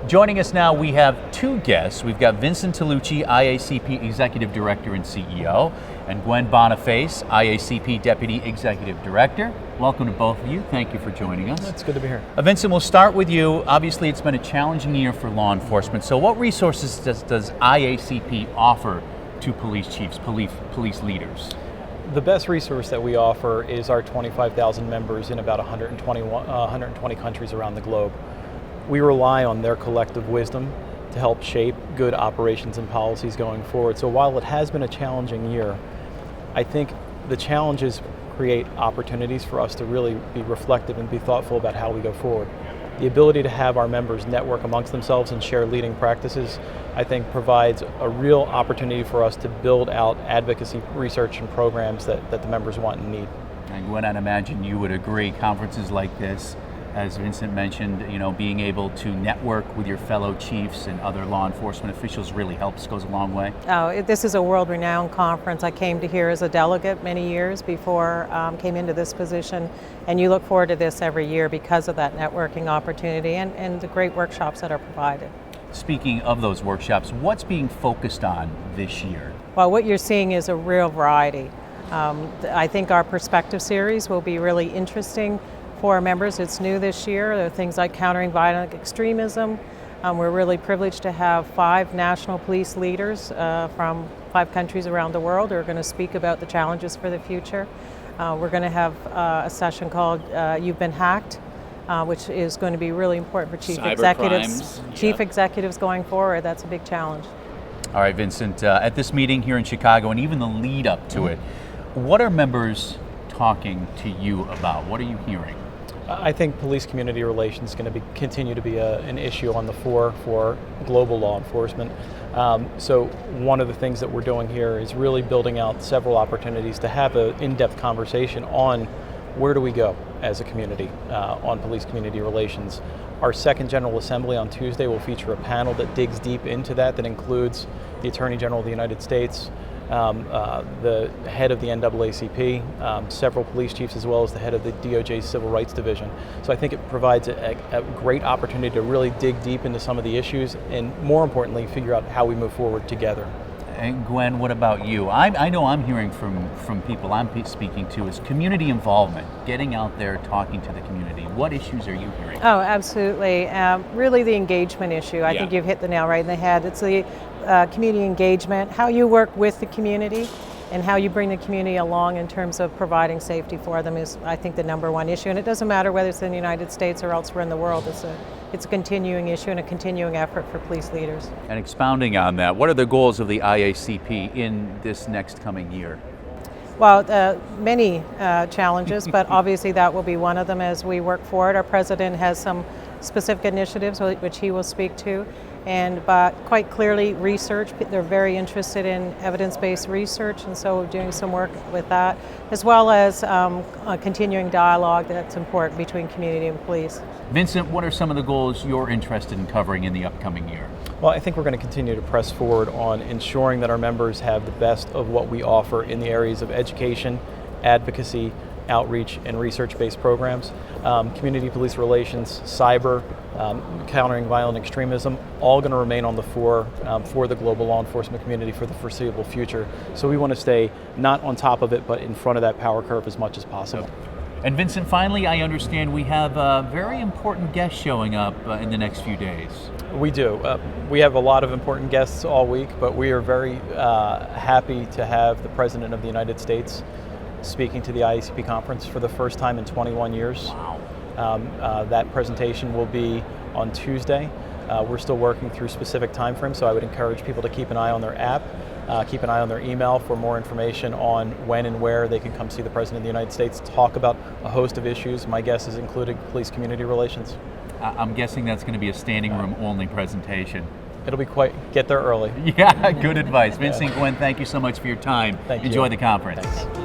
Joining us now, we have two guests. We've got Vincent Talucci, IACP Executive Director and CEO, and Gwen Boniface, IACP Deputy Executive Director. Welcome to both of you. Thank you for joining us. It's good to be here. Vincent, we'll start with you. Obviously, it's been a challenging year for law enforcement. So what resources does IACP offer to police chiefs, police leaders? The best resource that we offer is our 25,000 members in about 120 countries around the globe. We rely on their collective wisdom to help shape good operations and policies going forward. So while it has been a challenging year, I think the challenges create opportunities for us to really be reflective and be thoughtful about how we go forward. The ability to have our members network amongst themselves and share leading practices, I think provides a real opportunity for us to build out advocacy research and programs that the members want and need. And Gwen, I'd imagine you would agree, conferences like this, as Vincent mentioned, being able to network with your fellow chiefs and other law enforcement officials really helps, goes a long way. This is a world-renowned conference. I came to here as a delegate many years before came into this position, and you look forward to this every year because of that networking opportunity and the great workshops that are provided. Speaking of those workshops, what's being focused on this year? Well, what you're seeing is a real variety. I think our Perspective series will be really interesting for our members. It's new this year. There are things like countering violent extremism. We're really privileged to have 5 national police leaders from 5 countries around the world who are going to speak about the challenges for the future. We're going to have a session called You've Been Hacked, which is going to be really important for chief executives going forward. That's a big challenge. All right, Vincent, at this meeting here in Chicago and even the lead up to it, what are members talking to you about? What are you hearing? I think police community relations is going to continue to be an issue on the fore for global law enforcement. So one of the things that we're doing here is really building out several opportunities to have an in-depth conversation on where do we go as a community on police community relations. Our second General Assembly on Tuesday will feature a panel that digs deep into that includes the Attorney General of the United States, the head of the NAACP, several police chiefs, as well as the head of the DOJ's Civil Rights Division. So I think it provides a great opportunity to really dig deep into some of the issues and, more importantly, figure out how we move forward together. And Gwen, what about you? I know I'm hearing from people I'm speaking to is community involvement, getting out there, talking to the community. What issues are you hearing? Oh, absolutely. Really the engagement issue. I think you've hit the nail right in the head. It's the community engagement, how you work with the community and how you bring the community along in terms of providing safety for them is, I think, the number one issue. And it doesn't matter whether it's in the United States or elsewhere in the world. It's a continuing issue and a continuing effort for police leaders. And expounding on that, what are the goals of the IACP in this next coming year? Well, many challenges, but obviously that will be one of them as we work forward. Our president has some specific initiatives which he will speak to, but quite clearly research. They're very interested in evidence-based research, and so we're doing some work with that, as well as a continuing dialogue that's important between community and police. Vincent, what are some of the goals you're interested in covering in the upcoming year? Well, I think we're going to continue to press forward on ensuring that our members have the best of what we offer in the areas of education, advocacy, outreach, and research-based programs. Community police relations, cyber, countering violent extremism, all going to remain on the fore for the global law enforcement community for the foreseeable future. So we want to stay not on top of it, but in front of that power curve as much as possible. And Vincent, finally, I understand we have a very important guest showing up in the next few days. We do. We have a lot of important guests all week, but we are very happy to have the President of the United States speaking to the IACP conference for the first time in 21 years. Wow. That presentation will be on Tuesday. We're still working through specific timeframes, so I would encourage people to keep an eye on their app, keep an eye on their email for more information on when and where they can come see the President of the United States talk about a host of issues. My guess is including police community relations. I'm guessing that's going to be a standing room only presentation. It'll be get there early. Yeah, good advice. Vincent, Gwen, thank you so much for your time. Thank you. Enjoy the conference. Thanks.